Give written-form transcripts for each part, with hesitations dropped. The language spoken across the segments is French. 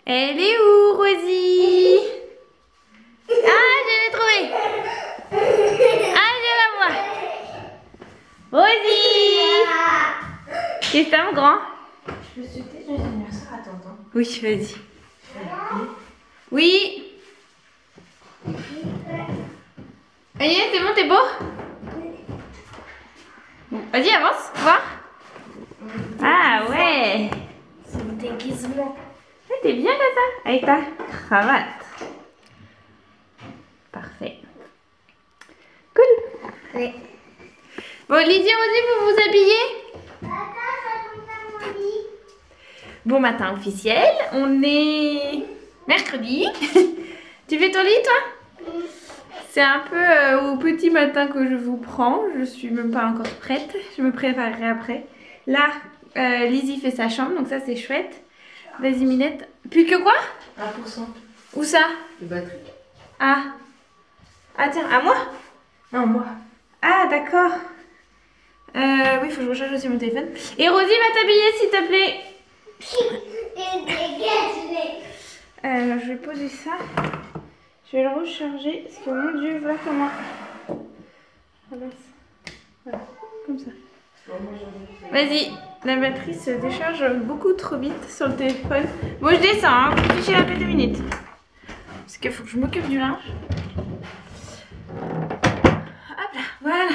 Elle est où, Rosie? Ah, je l'ai trouvée. Ah, je la vois. Rosie! Qu'est-ce que t'as, mon grand? Je peux souhaiter joyeux anniversaire à tonton. Oui, vas-y. Oui. Agnès, c'est bon, t'es beau? Bon, vas-y, avance, voir. Ah ouais. C'est le déguisement. T'es bien comme ça, avec ta cravate. Parfait. Cool. Oui. Bon, Lydie, Rosie, vous vous habillez? Bon matin officiel, on est mercredi. Tu fais ton lit, toi? C'est un peu au petit matin que je vous prends. Je suis même pas encore prête. Je me préparerai après. Là, Lizzie fait sa chambre, donc ça c'est chouette. Vas-y, Minette. Plus que quoi? 1%. Où ça? De batterie. Ah. Ah tiens, à moi? Non, moi. Ah d'accord. Oui, il faut que je recharge aussi mon téléphone. Et Rosie va t'habiller s'il te plaît. Je vais poser ça. Je vais le recharger. Parce que mon Dieu, voilà comment. Voilà, comme ça. Vas-y, la batterie se décharge beaucoup trop vite sur le téléphone. Bon, je descends, hein. Vous fichez la paix 2 minutes. Parce qu'il faut que je m'occupe du linge. Hop là, voilà.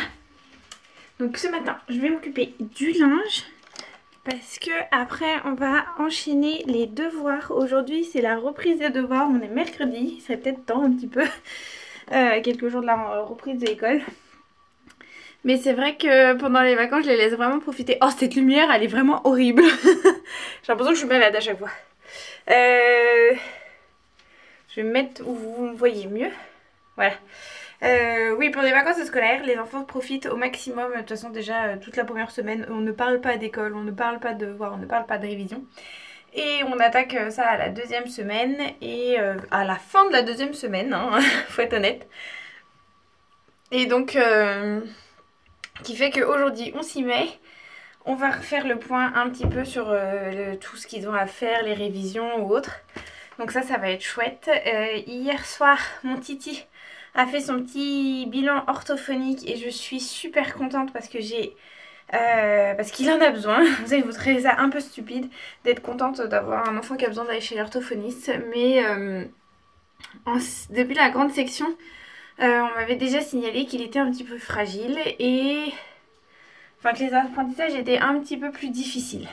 Donc ce matin, je vais m'occuper du linge. Parce que après, on va enchaîner les devoirs. Aujourd'hui, c'est la reprise des devoirs. On est mercredi. Il serait peut-être temps un petit peu. Quelques jours de la reprise de l'école. Mais c'est vrai que pendant les vacances, je les laisse vraiment profiter. Oh, cette lumière, elle est vraiment horrible. J'ai l'impression que je suis malade à chaque fois. Je vais me mettre où vous me voyez mieux. Voilà. Oui, pour les vacances scolaires, les enfants profitent au maximum. De toute façon, déjà, toute la première semaine, on ne parle pas d'école, on ne parle pas de devoirs, on ne parle pas de révision. Et on attaque ça à la deuxième semaine. Et à la fin de la deuxième semaine, hein, faut être honnête. Et donc... qui fait qu'aujourd'hui on s'y met. On va refaire le point un petit peu sur tout ce qu'ils ont à faire, les révisions ou autres. Donc ça va être chouette. Hier soir, mon Titi a fait son petit bilan orthophonique et je suis super contente parce que parce qu'il en a besoin. Vous allez vous trouver ça un peu stupide d'être contente d'avoir un enfant qui a besoin d'aller chez l'orthophoniste. Mais depuis la grande section, on m'avait déjà signalé qu'il était un petit peu fragile et enfin que les apprentissages étaient un petit peu plus difficiles.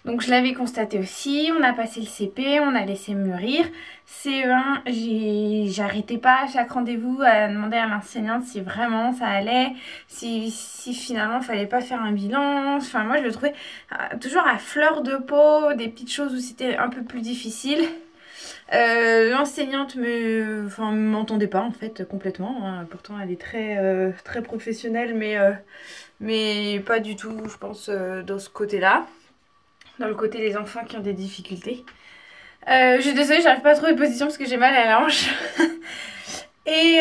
Donc je l'avais constaté aussi, on a passé le CP, on a laissé mûrir. CE1, j'arrêtais pas à chaque rendez-vous à demander à l'enseignante si vraiment ça allait, si finalement il fallait pas faire un bilan. Enfin moi je le trouvais toujours à fleur de peau, des petites choses où c'était un peu plus difficile. L'enseignante m'entendait pas en fait complètement, hein. Pourtant elle est très professionnelle mais pas du tout je pense dans ce côté là, dans le côté des enfants qui ont des difficultés. Je suis désolée, j'arrive pas à trouver de position parce que j'ai mal à la hanche. Et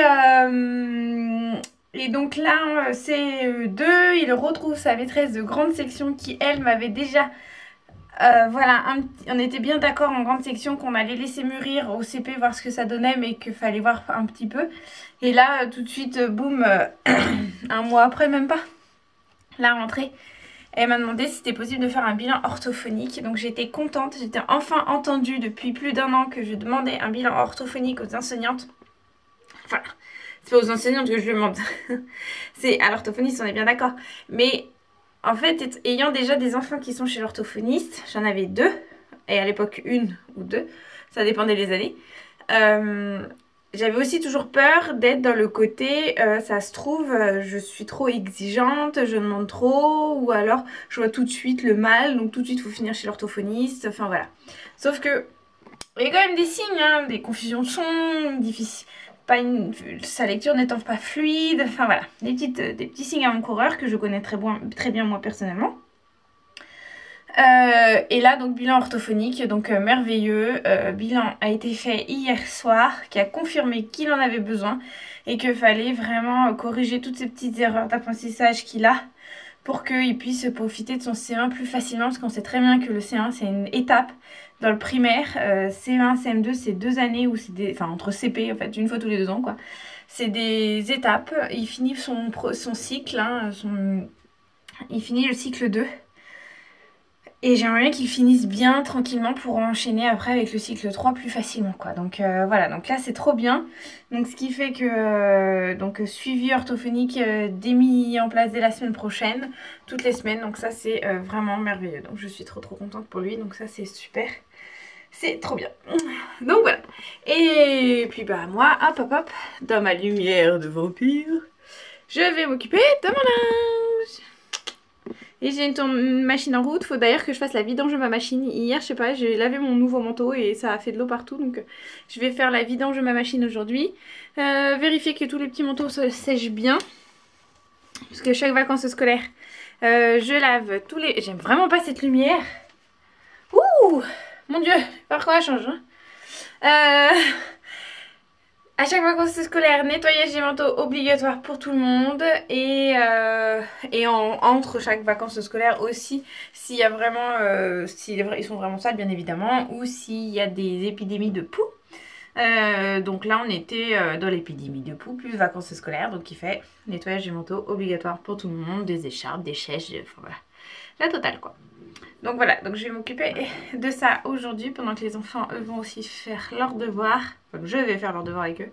donc là CE2 il retrouve sa maîtresse de grande section qui elle m'avait déjà voilà, on était bien d'accord en grande section qu'on allait laisser mûrir au CP, voir ce que ça donnait, mais qu'il fallait voir un petit peu. Et là, tout de suite, boum, un mois après, même pas, la rentrée, elle m'a demandé si c'était possible de faire un bilan orthophonique. Donc j'étais contente, j'étais enfin entendue depuis plus d'1 an que je demandais un bilan orthophonique aux enseignantes. Enfin, c'est pas aux enseignantes que je le demande, c'est à l'orthophoniste, on est bien d'accord. Mais... en fait, ayant déjà des enfants qui sont chez l'orthophoniste, j'en avais 2, et à l'époque 1 ou 2, ça dépendait des années. J'avais aussi toujours peur d'être dans le côté, ça se trouve, je suis trop exigeante, je demande trop, ou alors je vois tout de suite le mal, donc tout de suite il faut finir chez l'orthophoniste, enfin voilà. Sauf que, il y a quand même des signes, hein, des confusions de son, difficiles. Sa lecture n'étant pas fluide, enfin voilà, des petits signes avant-coureurs que je connais très bien moi personnellement. Et là donc bilan orthophonique, donc merveilleux, bilan a été fait hier soir, qui a confirmé qu'il en avait besoin et qu'il fallait vraiment corriger toutes ces petites erreurs d'apprentissage qu'il a pour qu'il puisse profiter de son C1 plus facilement, parce qu'on sait très bien que le C1 c'est une étape dans le primaire. CE1, CM2, c'est 2 années où c'est des... Enfin, entre CP, en fait, une fois tous les 2 ans, quoi. C'est des étapes. Il finit son cycle, hein, il finit le cycle 2. Et j'aimerais bien qu'ils finissent bien tranquillement pour enchaîner après avec le cycle 3 plus facilement, quoi. Donc voilà, donc là c'est trop bien. Donc ce qui fait que suivi orthophonique mis en place dès la semaine prochaine, toutes les semaines. Donc ça c'est vraiment merveilleux. Donc je suis trop contente pour lui. Donc ça c'est super. C'est trop bien. Donc voilà. Et puis bah moi, hop, dans ma lumière de vampire, je vais m'occuper de mon linge. Et j'ai une machine en route, faut d'ailleurs que je fasse la vidange de ma machine. Hier, je sais pas, j'ai lavé mon nouveau manteau et ça a fait de l'eau partout. Donc je vais faire la vidange de ma machine aujourd'hui. Vérifier que tous les petits manteaux se sèchent bien. Parce que chaque vacances scolaires, je lave tous les... J'aime vraiment pas cette lumière. Ouh, mon dieu, par quoi elle change, hein. À chaque vacances scolaires, nettoyage des manteaux obligatoire pour tout le monde. Et entre chaque vacances scolaires aussi, s'il y a vraiment, ils sont vraiment sales bien évidemment, ou s'il y a des épidémies de poux. Donc là on était dans l'épidémie de poux plus vacances scolaires, donc il fait nettoyage des manteaux obligatoire pour tout le monde, des écharpes, des chèches, enfin voilà, la totale quoi. Donc voilà, donc je vais m'occuper de ça aujourd'hui pendant que les enfants eux vont aussi faire leurs devoirs. Enfin, je vais faire leurs devoirs avec eux.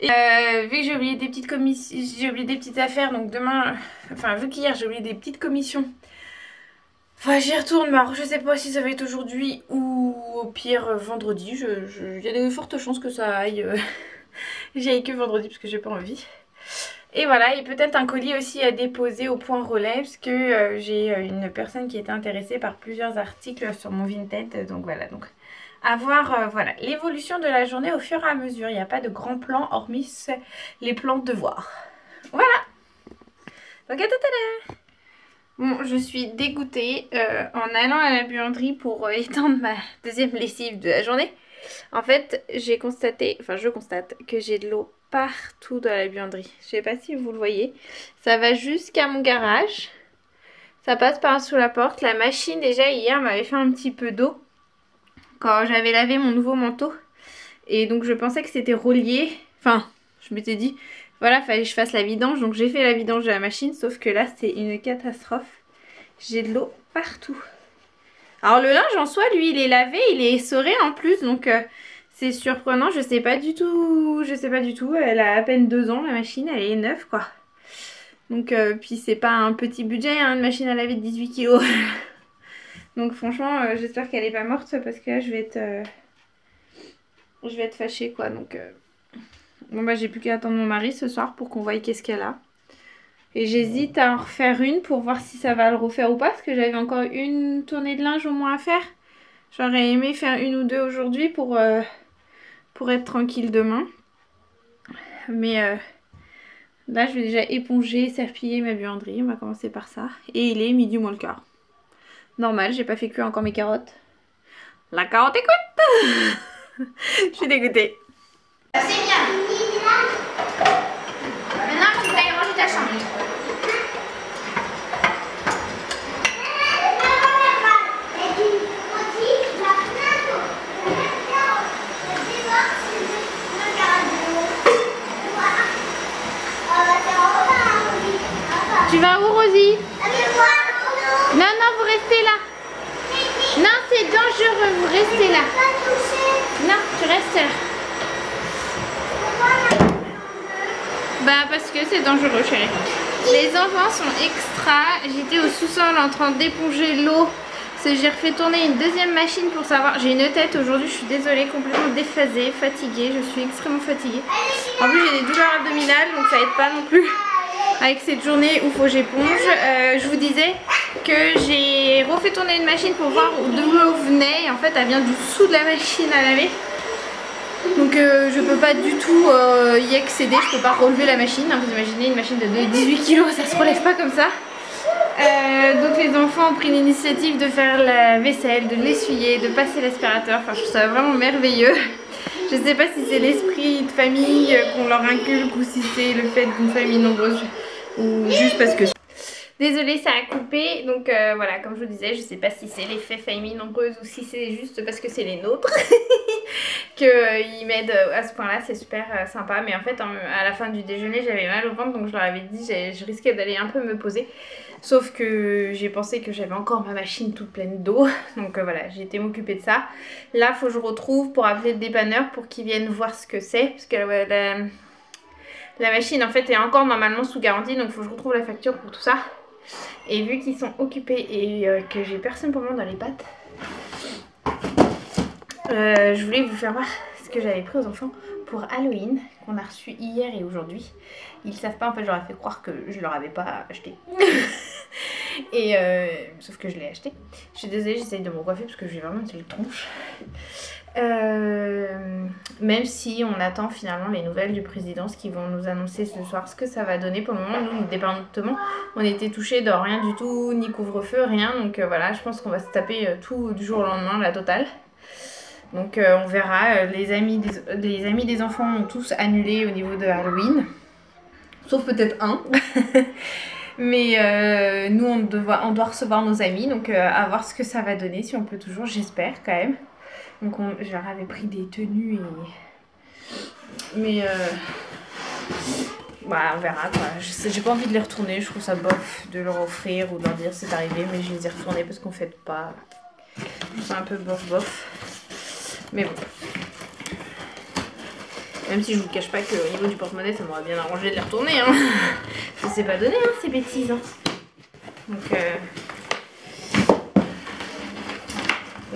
Et vu que j'ai oublié des petites commissions, j'ai oublié des petites affaires, donc demain, enfin vu qu'hier j'ai oublié des petites commissions, enfin j'y retourne, mais alors je sais pas si ça va être aujourd'hui ou au pire vendredi. Il y a de fortes chances que ça aille, j'y aille que vendredi parce que j'ai pas envie. Et voilà, et peut-être un colis aussi à déposer au point relais parce que j'ai une personne qui était intéressée par plusieurs articles sur mon Vinted. Donc voilà, donc à voir voilà, l'évolution de la journée au fur et à mesure. Il n'y a pas de grand plan hormis les plans de devoirs. Voilà. Donc à tout à l'heure. Bon, je suis dégoûtée en allant à la buanderie pour étendre ma deuxième lessive de la journée. En fait, je constate que j'ai de l'eau partout dans la buanderie. Je sais pas si vous le voyez. Ça va jusqu'à mon garage. Ça passe par sous la porte. La machine, déjà hier, m'avait fait un petit peu d'eau quand j'avais lavé mon nouveau manteau. Et donc je pensais que c'était relié. Enfin, je m'étais dit, voilà, fallait que je fasse la vidange. Donc j'ai fait la vidange de la machine. Sauf que là, c'est une catastrophe. J'ai de l'eau partout. Alors le linge en soi, lui, il est lavé, il est essoré en plus. Donc c'est surprenant. Je sais pas du tout. Elle a à peine 2 ans, la machine. Elle est neuve, quoi. Donc, puis c'est pas un petit budget, hein, une machine à laver de 18 kg. Donc franchement, j'espère qu'elle est pas morte parce que là, je vais être fâchée, quoi. Donc, bon bah j'ai plus qu'à attendre mon mari ce soir pour qu'on voie qu'est-ce qu'elle a. Et j'hésite à en refaire une pour voir si ça va le refaire ou pas. Parce que j'avais encore une tournée de linge au moins à faire. J'aurais aimé faire 1 ou 2 aujourd'hui pour être tranquille demain. Mais là je vais déjà éponger, serpiller ma buanderie. On va commencer par ça. Et il est midi moins le quart. Normal, j'ai pas fait cuire encore mes carottes. La carotte écoute. Je suis dégoûtée. C'est bien. Maintenant, tu vas y ranger ta chambre. Tu vas où, Rosie? Non, non, vous restez là. Non, c'est dangereux, vous restez là. Non, tu restes là. Bah, parce que c'est dangereux, chérie. Les enfants sont extra. J'étais au sous-sol en train d'éponger l'eau. J'ai refait tourner une deuxième machine pour savoir. J'ai une tête aujourd'hui, je suis désolée, complètement déphasée, fatiguée. Je suis extrêmement fatiguée. En plus, j'ai des douleurs abdominales, donc ça aide pas non plus. Avec cette journée où il faut que j'éponge, je vous disais que j'ai refait tourner une machine pour voir d'où l'eau venait. Et en fait, elle vient du dessous de la machine à laver. Donc je peux pas du tout y accéder, je peux pas relever la machine. Vous imaginez une machine de 18 kg, ça se relève pas comme ça. Donc les enfants ont pris l'initiative de faire la vaisselle, de l'essuyer, de passer l'aspirateur. Enfin, je trouve ça vraiment merveilleux. Je sais pas si c'est l'esprit de famille qu'on leur inculque ou si c'est le fait d'une famille nombreuse ou juste parce que... Désolée, ça a coupé. Donc voilà, comme je vous disais, je sais pas si c'est l'effet famille nombreuse ou si c'est juste parce que c'est les nôtres qu'ils m'aident à ce point-là. C'est super sympa. Mais en fait, à la fin du déjeuner, j'avais mal au ventre. Donc je leur avais dit, je risquais d'aller un peu me poser. Sauf que j'ai pensé que j'avais encore ma machine toute pleine d'eau. Donc voilà, j'ai été m'occuper de ça. Là, il faut que je retrouve pour appeler le dépanneur pour qu'ils viennent voir ce que c'est. Parce que la machine en fait est encore normalement sous garantie. Donc il faut que je retrouve la facture pour tout ça. Et vu qu'ils sont occupés et que j'ai personne pour moi dans les pattes, je voulais vous faire voir ce que j'avais pris aux enfants pour Halloween, qu'on a reçu hier et aujourd'hui. Ils savent pas, en fait je leur ai fait croire que je leur avais pas acheté. Et sauf que je l'ai acheté. Je suis désolée, j'essaye de me recoiffer parce que j'ai vraiment une seule tronche. Même si on attend finalement les nouvelles du président, ce qu'ils vont nous annoncer ce soir, ce que ça va donner. Pour le moment, nous, département, on était touchés de rien du tout, ni couvre-feu, rien. Donc voilà, je pense qu'on va se taper tout du jour au lendemain, la totale. Donc on verra. Les amis des enfants ont tous annulé au niveau de Halloween. Sauf peut-être un. Mais nous, on doit recevoir nos amis. Donc à voir ce que ça va donner, si on peut toujours, j'espère quand même. Donc je leur avais pris des tenues mais bah on verra quoi. J'ai pas envie de les retourner, je trouve ça bof de leur offrir ou de leur dire c'est arrivé, mais je les ai retournés parce qu'on fait pas. C'est un peu bof. Mais bon. Même si je vous cache pas qu'au niveau du porte-monnaie ça m'aurait bien arrangé de les retourner hein. Ça s'est pas donné hein, ces bêtises hein. Donc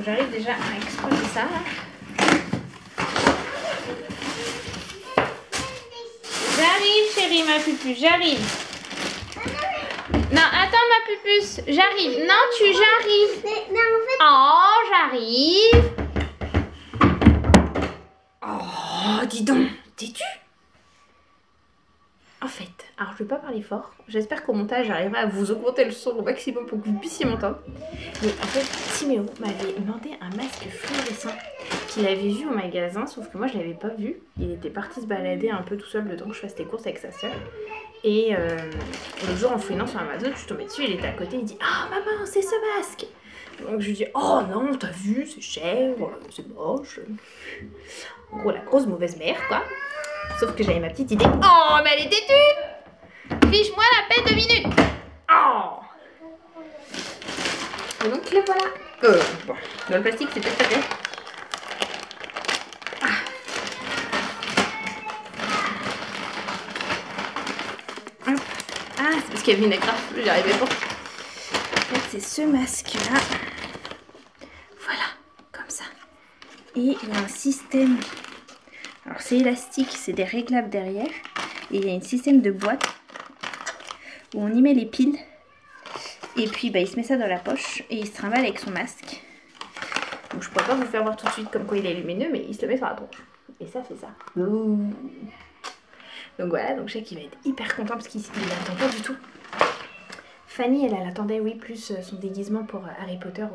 j'arrive déjà à exposer ça là. J'arrive chérie ma pupu, j'arrive. Non attends ma pupuce, j'arrive. Non j'arrive. Oh j'arrive. Oh dis donc, t'es-tu? En fait, alors je vais pas parler fort, j'espère qu'au montage j'arriverai à vous augmenter le son au maximum pour que vous puissiez m'entendre. Mais en fait, Timéo m'avait demandé un masque fluorescent qu'il avait vu au magasin, sauf que moi je l'avais pas vu. Il était parti se balader un peu tout seul le temps que je fasse les courses avec sa soeur. Et le jour en fouillant sur Amazon, je suis tombée dessus, il était à côté, il dit « Ah maman, c'est ce masque !» Donc je lui dis « Oh non, t'as vu, c'est cher, c'est moche. » En gros, la grosse mauvaise mère quoi. Sauf que j'avais ma petite idée. Oh, mais elle est têtue! Fiche-moi la paix 2 minutes! Oh! Et donc, le voilà. Bon, dans le plastique, c'est peut-être pas bien. Ah, c'est parce qu'il y avait une agrafe, j'y arrivais pas. En fait, c'est ce masque-là. Voilà, comme ça. Et il y a un système. Alors c'est élastique, c'est des réglables derrière. Et il y a un système de boîte où on y met les piles. Et puis bah, il se met ça dans la poche et il se trimballe avec son masque. Donc je pourrais pas vous faire voir tout de suite comme quoi il est lumineux, mais il se le met sur la tronche. Et ça fait ça. Ouh. Donc voilà, donc je sais qu'il va être hyper content parce qu'il l'attend pas du tout. Fanny, elle attendait, oui, plus son déguisement pour Harry Potter.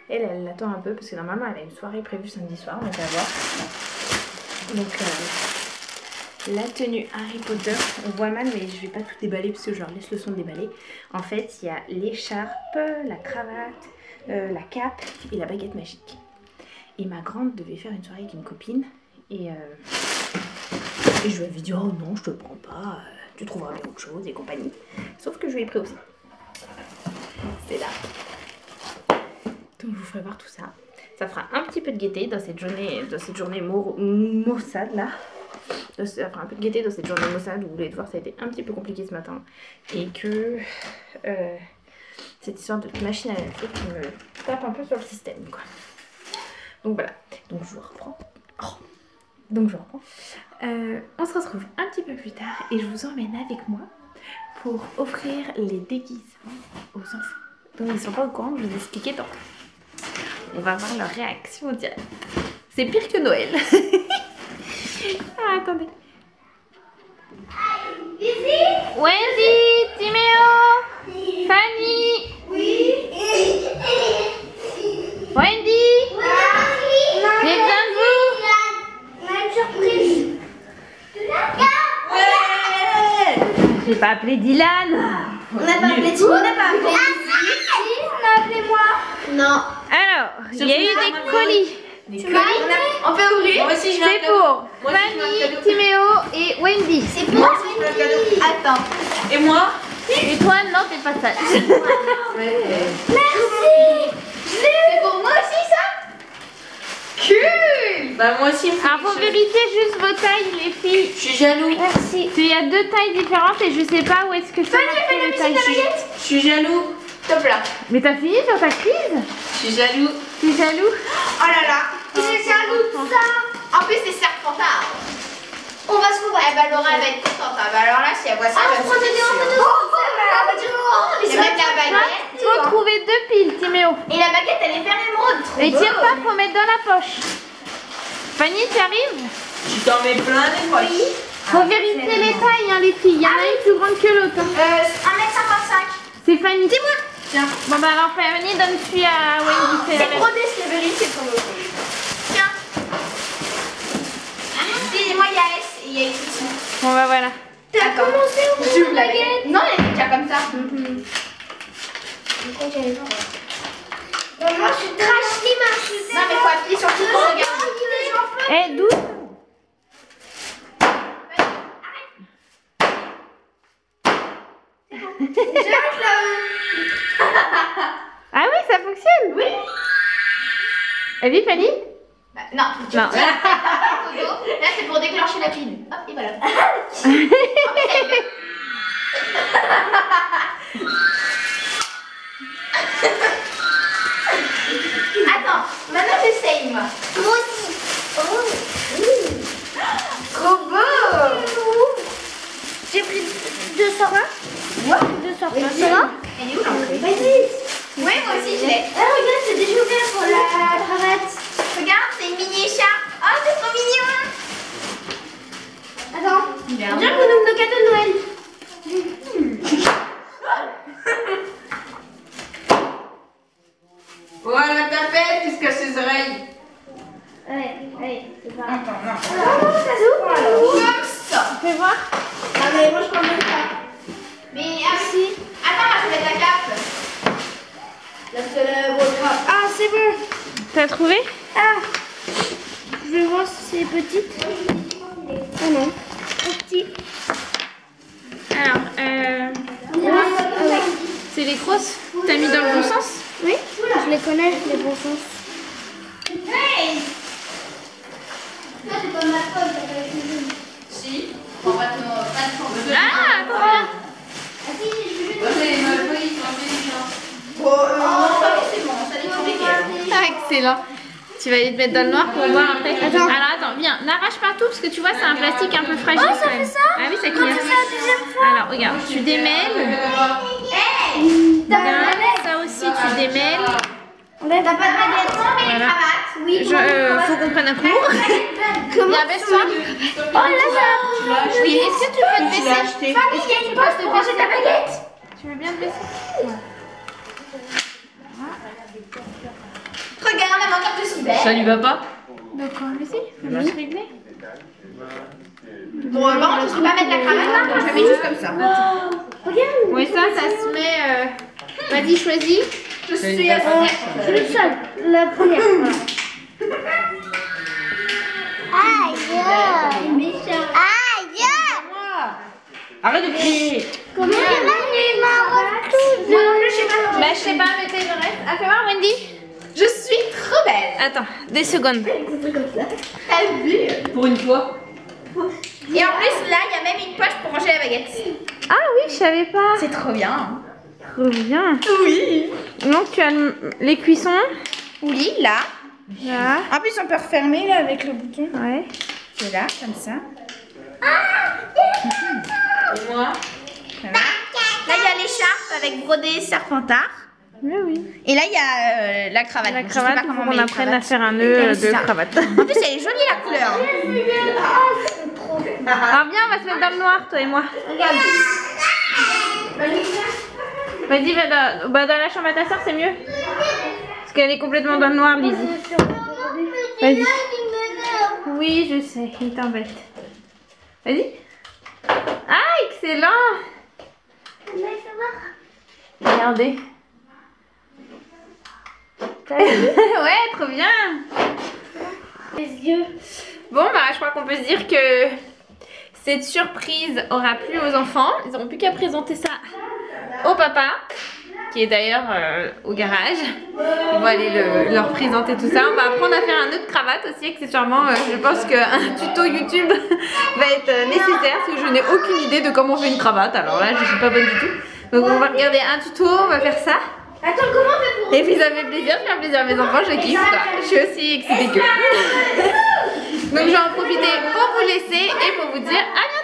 Elle l'attend un peu parce que normalement elle a une soirée prévue samedi soir, donc à voir. Donc la tenue Harry Potter, on voit mal mais je vais pas tout déballer parce que je leur laisse le son de déballer. En fait il y a l'écharpe, la cravate, la cape et la baguette magique. Et ma grande devait faire une soirée avec une copine et je lui avais dit oh non je te prends pas, tu trouveras bien autre chose et compagnie. Sauf que je lui ai pris aussi. C'est là. Donc je vous ferai voir tout ça. Ça fera un petit peu de gaieté dans cette journée maussade là. Ça fera un peu de gaieté dans cette journée maussade où vous voulez voir ça a été un petit peu compliqué ce matin. Et que cette histoire de machine à laver qui me tape un peu sur le système quoi. Donc voilà. Donc je reprends. On se retrouve un petit peu plus tard et je vous emmène avec moi pour offrir les déguisements aux enfants. Donc ils sont pas au courant, je vous ai expliqué tantôt. On va voir leur réaction au direct. C'est pire que Noël. Ah, attendez. Wendy, Timéo, Fanny. Oui. Wendy. J'ai besoin de vous. Une surprise. J'ai pas appelé Dylan. On n'a pas appelé Timo, on n'a pas appelé. On a appelé moi. Non. Alors, il y a eu des colis. On peut ouvrir. Moi aussi, je veux un C'est cadeau. pour Moi aussi, je veux un Fanny, cadeau. Timéo et Wendy. C'est pour Wendy. Attends. Et moi? Et toi, non, t'es pas sage. Merci. C'est pour moi aussi ça? Cool. Bah, moi aussi. Alors, faut vérifier juste vos tailles, les filles. Je suis jaloux. Merci. Parce qu'il y a 2 tailles différentes et je sais pas où est-ce que c'est marqué le taille. Je suis jaloux. Top là. Mais t'as fini sur ta crise? Je suis jaloux. T'es jaloux? Oh là là. C'est jaloux de ça. En plus c'est Serpentard. On va se couvrir. Eh bah Laura elle va être contente. Ah bah alors là si elle voit ça elle va On prend des sûre. deux. Et même la baguette. Faut trouver 2 piles, Timéo. Et la baguette elle est faire émeraude. Et tire pas, faut mettre dans la poche. Fanny, tu arrives? Tu t'en mets plein les poches. Faut vérifier les tailles, hein, les filles. Il y en a une plus grande que l'autre. hein. 1m55. C'est Fanny. C'est moi. Tiens. Bon bah alors Fanny, donne celui à Wendy. C'est la brodé ce leveling, c'est pour nous. Tiens. Excusez-moi, il y a S et il y a écrit dessus. Bon bah voilà. T'as commencé à ouvrir J'ouvre la la baguette. Non, elle était déjà comme ça. Moi, je suis trash Lima. Non, mais faut appuyer sur tout pour regarder. Eh, 12. Ah oui, ça fonctionne. Oui. Elle dit Fanny? Bah, non, tu Non. tiens la baguette au dos. Là, c'est pour déclencher la pile. Hop, et voilà. Attends, maintenant j'essaye moi. Moi aussi. Trop beau. J'ai pris 201. What? 201. Elle est où l'entrée? Vas-y. Oui, moi aussi je l'ai. Regarde, c'est déjà ouvert pour la cravate. Regarde, c'est une mini écharpe. Oh, c'est trop mignon. Attends. Il est On dirait qu'on ouvre nos cadeaux de Noël. Voilà ta fête jusqu'à ses oreilles. Ouais, c'est pas. Attends, non. Ça s'ouvre. Comme ça. Fais voir. Ah, mais moi, je prends même pas. Mais ah si. Attends, moi je vais mettre la cape. Là, c'est la grosse grappe. Ah, c'est bon. T'as trouvé? Ah. Je vais voir si c'est petite. Oh non. Petit. Alors, c'est les crosses. T'as mis dans le bon sens? Oui, je les connais, les bons sens. Hey. Toi, c'est pas ma faute, Si. On va te mettre. Ah, trop bien. Ah si, je veux juste... Oh, c'est bon, ça dépend desquels. Ah, excellent. Tu vas aller te mettre dans le noir pour voir après. Alors attends, viens, n'arrache pas tout parce que tu vois, c'est un plastique un peu fragile. Oh, ça quand même. fait ça? Ah oui, ça clignote. C'est la deuxième fois. Alors regarde, tu démêles. Hey. Regarde, ça aussi, tu démêles. T'as pas de baguette? Mais les Voilà. cravates. Oui. Faut qu'on prenne un cours. Viens, baisse-toi. Oh là, ça... Oui, est-ce que tu peux te baisser? Famille, il y a une poche pour ranger ta baguette. Tu veux bien te baisser? Regarde, elle manque un peu si belle. Ça lui va pas? D'accord, mais si, faut juste régler. Bon, par contre, je ne peux pas mettre la cravate là, je la mets juste comme ça. Regarde. Oui, ça se met. Vas-y, choisis. Je suis associée. Je suis le seul. La première. Aïe. Méchant. Aïe. Arrête de crier. Comment il m'a tout Moi non plus, je sais pas. Bah, je sais pas, mettez le reste. Ah, fais voir, Wendy. Je suis trop belle. Attends, 2 secondes. T'as vu? Pour une fois. Et en plus, là, il y a même une poche pour ranger la baguette. Ah oui, je savais pas. C'est trop bien. Trop bien. Oui. Donc, tu as les cuissons. Oui, là. Là. En plus, on peut refermer là avec le bouton. Ouais. C'est là, comme ça. Et moi? Voilà. Là, il y a l'écharpe avec brodé serpentard. Oui, oui. Et là, il y a la cravate. La Donc, je sais cravate, pas il comment faut on met qu'on les apprenne à cravates. faire un nœud C'est de ça. cravate. En plus, elle est jolie la couleur. Alors viens, on va se mettre dans le noir, toi et moi. Vas-y, va dans la chambre à ta soeur, c'est mieux. Parce qu'elle est complètement dans le noir, Lizzie. Vas-y. Oui, je sais, il t'embête. Vas-y. Ah, excellent. Regardez. Ouais, trop bien. Les yeux. Bon, bah je crois qu'on peut se dire que cette surprise aura plu aux enfants. Ils n'auront plus qu'à présenter ça au papa, qui est d'ailleurs au garage. Ils vont aller leur présenter tout ça. On va apprendre à faire un nœud de cravate aussi, accessoirement. Je pense qu'un tuto YouTube va être nécessaire parce que je n'ai aucune idée de comment on fait une cravate. Alors là, je suis pas bonne du tout. Donc on va regarder un tuto, on va faire ça. Attends, comment on fait pour... Et puis ça fait plaisir, je fais plaisir à mes enfants, je kiffe quoi. Je suis aussi excitée que. Donc je vais en profiter pour vous laisser et pour vous dire à bientôt.